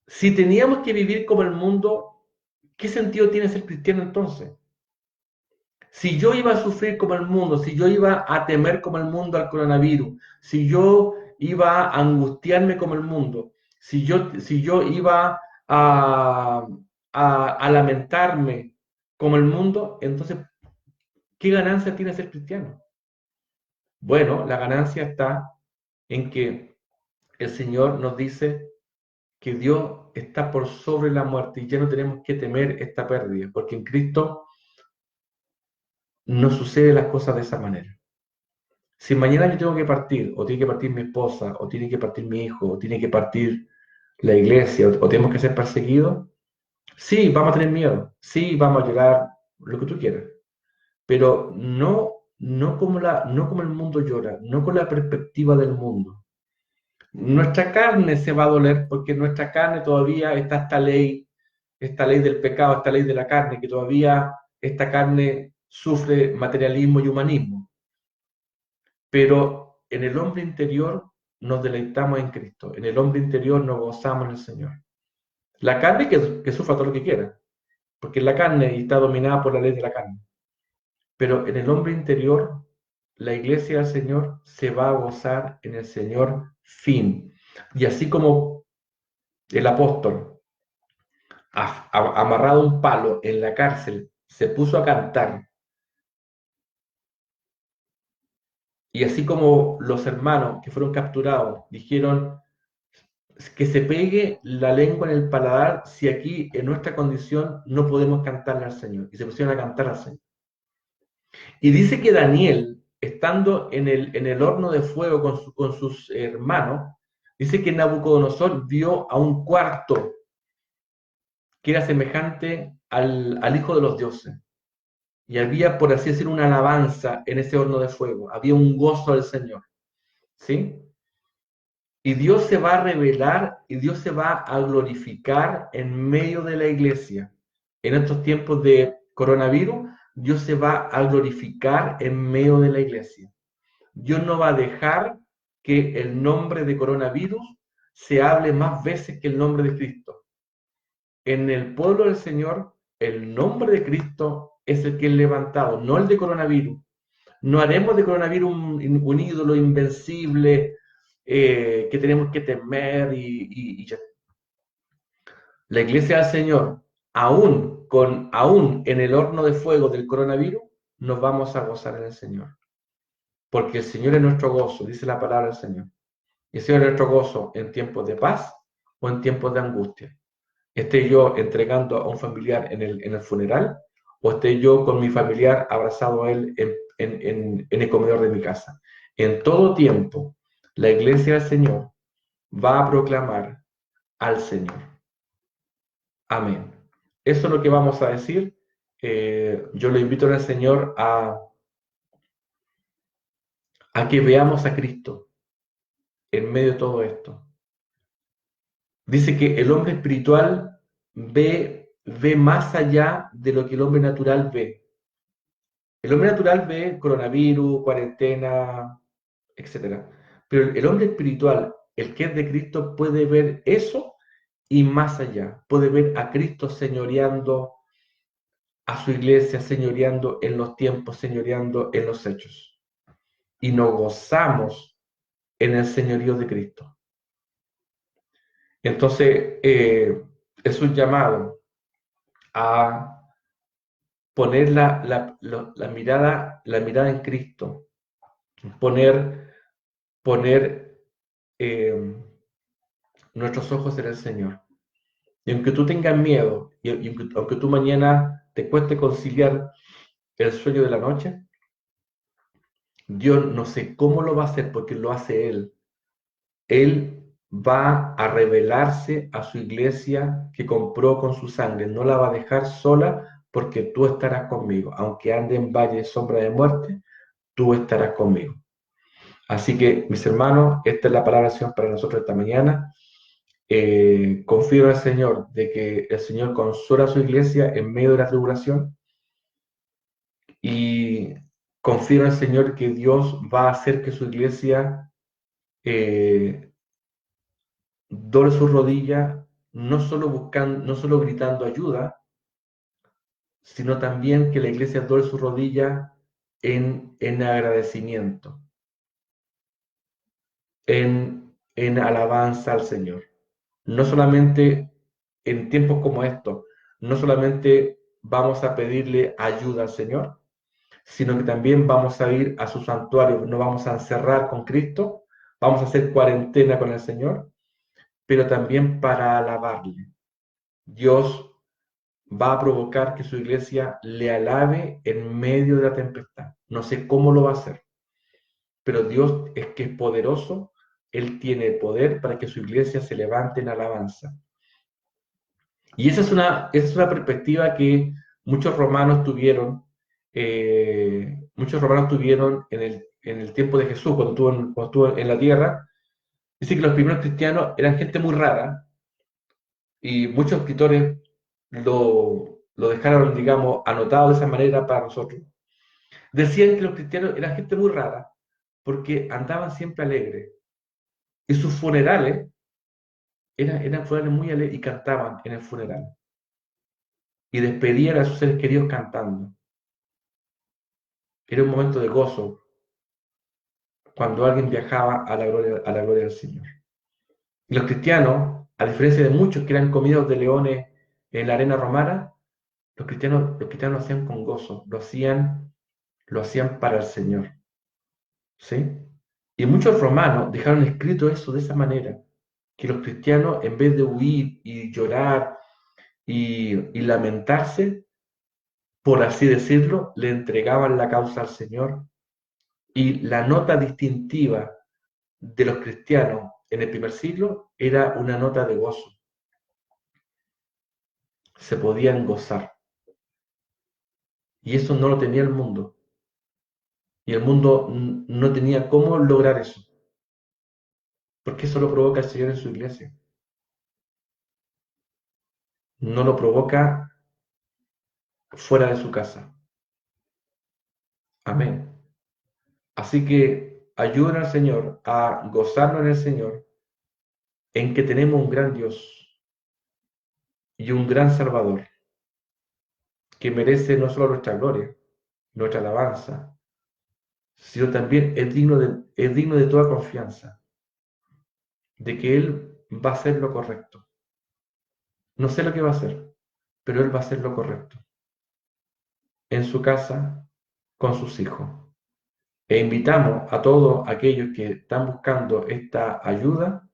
S1: Si teníamos que vivir como el mundo, ¿qué sentido tiene ser cristiano entonces? Si yo iba a sufrir como el mundo, si yo iba a temer como el mundo al coronavirus, si yo iba a angustiarme como el mundo, si yo iba a lamentarme como el mundo, entonces, ¿qué ganancia tiene ser cristiano? Bueno, la ganancia está en que el Señor nos dice que Dios está por sobre la muerte y ya no tenemos que temer esta pérdida, porque en Cristo no suceden las cosas de esa manera. Si mañana yo tengo que partir, o tiene que partir mi esposa, o tiene que partir mi hijo, o tiene que partir la iglesia, o tenemos que ser perseguidos, sí, vamos a tener miedo, sí, vamos a llorar, lo que tú quieras, pero no como el mundo llora, no con la perspectiva del mundo. Nuestra carne se va a doler porque en nuestra carne todavía está esta ley del pecado, esta ley de la carne, que todavía esta carne sufre materialismo y humanismo. Pero en el hombre interior nos deleitamos en Cristo, en el hombre interior nos gozamos en el Señor. La carne que sufra todo lo que quiera, porque la carne está dominada por la ley de la carne. Pero en el hombre interior, la iglesia del Señor se va a gozar en el Señor fin. Y así como el apóstol, amarrado a un palo en la cárcel, se puso a cantar, y así como los hermanos que fueron capturados dijeron que se pegue la lengua en el paladar si aquí en nuestra condición no podemos cantarle al Señor, y se pusieron a cantar al Señor. Y dice que Daniel, estando en el horno de fuego con sus hermanos, dice que Nabucodonosor vio a un cuarto que era semejante al Hijo de los Dioses. Y había, por así decir, una alabanza en ese horno de fuego. Había un gozo del Señor. ¿Sí? Y Dios se va a revelar y Dios se va a glorificar en medio de la iglesia. En estos tiempos de coronavirus, Dios se va a glorificar en medio de la iglesia. Dios no va a dejar que el nombre de coronavirus se hable más veces que el nombre de Cristo. En el pueblo del Señor, el nombre de Cristo es el que es levantado, no el de coronavirus. No haremos de coronavirus un ídolo invencible que tenemos que temer y ya. La iglesia del Señor, aún en el horno de fuego del coronavirus, nos vamos a gozar en el Señor. Porque el Señor es nuestro gozo, dice la palabra del Señor. Y el Señor es nuestro gozo en tiempos de paz o en tiempos de angustia. Esté yo entregando a un familiar en el funeral o esté yo con mi familiar abrazado a él en el comedor de mi casa. En todo tiempo, la iglesia del Señor va a proclamar al Señor. Amén. Eso es lo que vamos a decir. Yo le invito al Señor a que veamos a Cristo en medio de todo esto. Dice que el hombre espiritual ve más allá de lo que el hombre natural ve. El hombre natural ve coronavirus, cuarentena, etcétera. Pero el hombre espiritual, el que es de Cristo, puede ver eso y más allá. Puede ver a Cristo señoreando a su iglesia, señoreando en los tiempos, señoreando en los hechos. Y nos gozamos en el señorío de Cristo. Entonces, es un llamado a poner la mirada en Cristo, poner nuestros ojos en el Señor. Y aunque tú tengas miedo, y aunque tú mañana te cueste conciliar el sueño de la noche, Dios no sé cómo lo va a hacer porque lo hace Él. Él va a revelarse a su iglesia que compró con su sangre. No la va a dejar sola porque tú estarás conmigo. Aunque ande en valle de sombra de muerte, tú estarás conmigo. Así que, mis hermanos, esta es la palabra del Señor para nosotros esta mañana. Confío en el Señor de que el Señor consuela a su iglesia en medio de la tribulación y confío en el Señor que Dios va a hacer que su iglesia doble sus rodillas, no solo gritando ayuda, sino también que la iglesia doble sus rodillas en agradecimiento, en alabanza al Señor. No solamente en tiempos como estos, no solamente vamos a pedirle ayuda al Señor, sino que también vamos a ir a su santuario, nos vamos a encerrar con Cristo, vamos a hacer cuarentena con el Señor, pero también para alabarle. Dios va a provocar que su iglesia le alabe en medio de la tempestad. No sé cómo lo va a hacer, pero Dios es que es poderoso, Él tiene poder para que su iglesia se levante en alabanza. Y esa es una perspectiva que muchos romanos tuvieron en el tiempo de Jesús, cuando estuvo en la tierra. Dice que los primeros cristianos eran gente muy rara y muchos escritores lo dejaron, digamos, anotado de esa manera para nosotros. Decían que los cristianos eran gente muy rara porque andaban siempre alegres y sus funerales eran funerales muy alegres y cantaban en el funeral y despedían a sus seres queridos cantando. Era un momento de gozo cuando alguien viajaba a la gloria del Señor. Y los cristianos, a diferencia de muchos que eran comidos de leones en la arena romana, los cristianos lo hacían con gozo, lo hacían para el Señor. ¿Sí? Y muchos romanos dejaron escrito eso de esa manera, que los cristianos, en vez de huir y llorar y lamentarse, por así decirlo, le entregaban la causa al Señor. Y la nota distintiva de los cristianos en el primer siglo era una nota de gozo. Se podían gozar. Y eso no lo tenía el mundo. Y el mundo no tenía cómo lograr eso. Porque eso lo provoca el Señor en su iglesia. No lo provoca fuera de su casa. Amén. Así que ayuden al Señor a gozarnos en el Señor, en que tenemos un gran Dios y un gran Salvador, que merece no solo nuestra gloria, nuestra alabanza, sino también es digno de toda confianza, de que Él va a hacer lo correcto. No sé lo que va a hacer, pero Él va a hacer lo correcto en su casa, con sus hijos. E invitamos a todos aquellos que están buscando esta ayuda,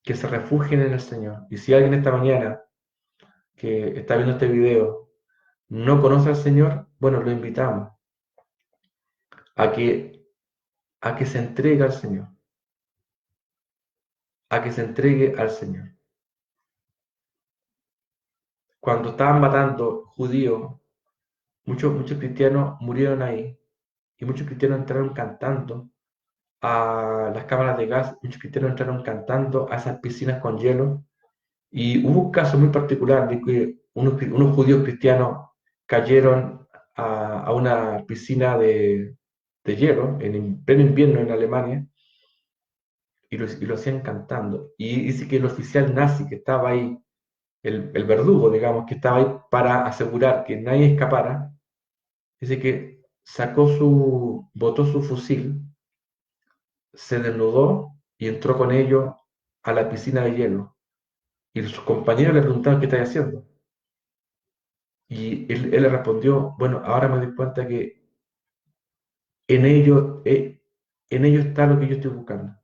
S1: que se refugien en el Señor. Y si alguien esta mañana que está viendo este video no conoce al Señor, bueno, lo invitamos a que, a que se entregue al Señor, a que se entregue al Señor. Cuando estaban matando judíos, muchos cristianos murieron ahí y muchos cristianos entraron cantando a las cámaras de gas, muchos cristianos entraron cantando a esas piscinas con hielo. Y hubo un caso muy particular de que unos judíos cristianos cayeron a una piscina de hielo en pleno invierno en Alemania y lo hacían cantando. Y dice que el oficial nazi que estaba ahí, el verdugo, digamos, que estaba ahí para asegurar que nadie escapara, dice que botó su fusil, se desnudó y entró con ellos a la piscina de hielo. Y sus compañeros le preguntaron qué está haciendo. Y él le respondió, bueno, ahora me doy cuenta que en ello, en ello está lo que yo estoy buscando.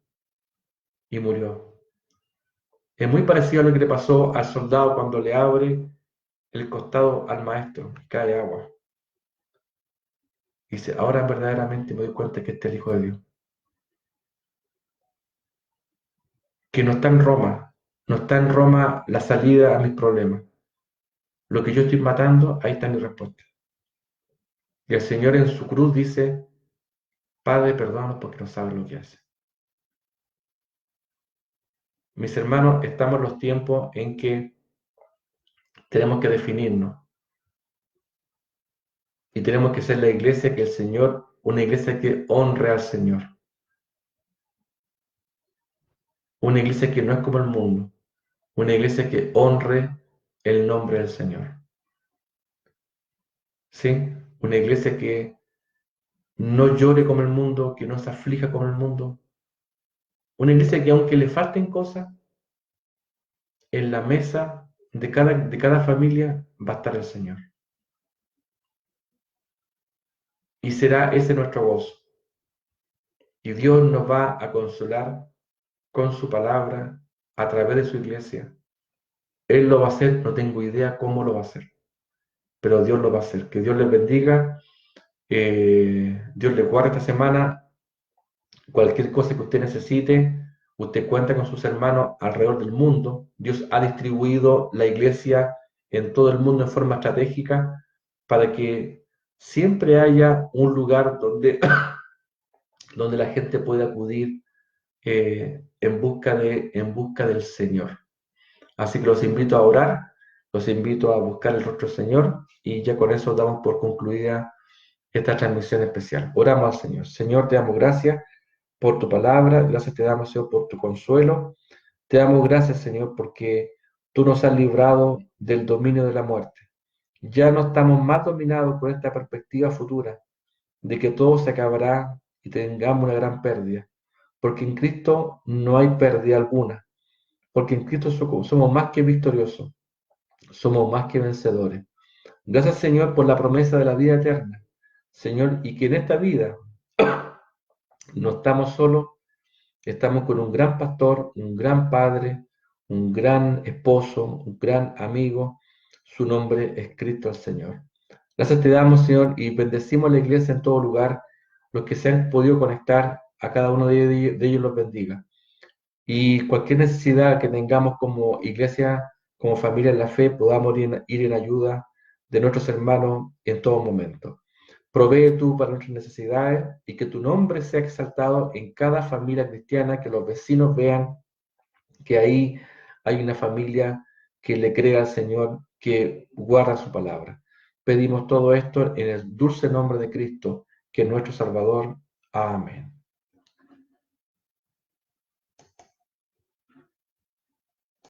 S1: Y murió. Es muy parecido a lo que le pasó al soldado cuando le abre el costado al maestro y cae agua. Y dice, ahora verdaderamente me doy cuenta que este es el Hijo de Dios. Que no está en Roma, no está en Roma la salida a mis problemas. Lo que yo estoy matando, ahí está mi respuesta. Y el Señor en su cruz dice, Padre, perdónanos porque no saben lo que hacen. Mis hermanos, estamos en los tiempos en que tenemos que definirnos y tenemos que ser la iglesia que el Señor, una iglesia que honre al Señor, una iglesia que no es como el mundo, una iglesia que honre el nombre del Señor. ¿Sí? Una iglesia que no llore como el mundo, que no se aflija como el mundo. Una iglesia que aunque le falten cosas, en la mesa de cada familia va a estar el Señor. Y será ese nuestro gozo. Y Dios nos va a consolar con su palabra a través de su iglesia. Él lo va a hacer, no tengo idea cómo lo va a hacer, pero Dios lo va a hacer. Que Dios les bendiga, Dios les guarde esta semana. Cualquier cosa que usted necesite, usted cuenta con sus hermanos alrededor del mundo. Dios ha distribuido la iglesia en todo el mundo en forma estratégica para que siempre haya un lugar donde, donde la gente pueda acudir en busca del Señor. Así que los invito a orar, los invito a buscar el rostro del Señor y ya con eso damos por concluida esta transmisión especial. Oramos al Señor. Señor, te damos gracias por tu palabra, gracias te damos, Señor, por tu consuelo. Te damos gracias, Señor, porque tú nos has librado del dominio de la muerte. Ya no estamos más dominados por esta perspectiva futura de que todo se acabará y tengamos una gran pérdida, porque en Cristo no hay pérdida alguna, porque en Cristo somos más que victoriosos, somos más que vencedores. Gracias, Señor, por la promesa de la vida eterna, Señor, y que en esta vida no estamos solos, estamos con un gran pastor, un gran padre, un gran esposo, un gran amigo. Su nombre es Cristo el Señor. Gracias te damos, Señor, y bendecimos a la iglesia en todo lugar. Los que se han podido conectar, a cada uno de ellos los bendiga. Y cualquier necesidad que tengamos como iglesia, como familia en la fe, podamos ir en ayuda de nuestros hermanos en todo momento. Provee tú para nuestras necesidades y que tu nombre sea exaltado en cada familia cristiana, que los vecinos vean que ahí hay una familia que le cree al Señor, que guarda su palabra. Pedimos todo esto en el dulce nombre de Cristo, que es nuestro Salvador. Amén.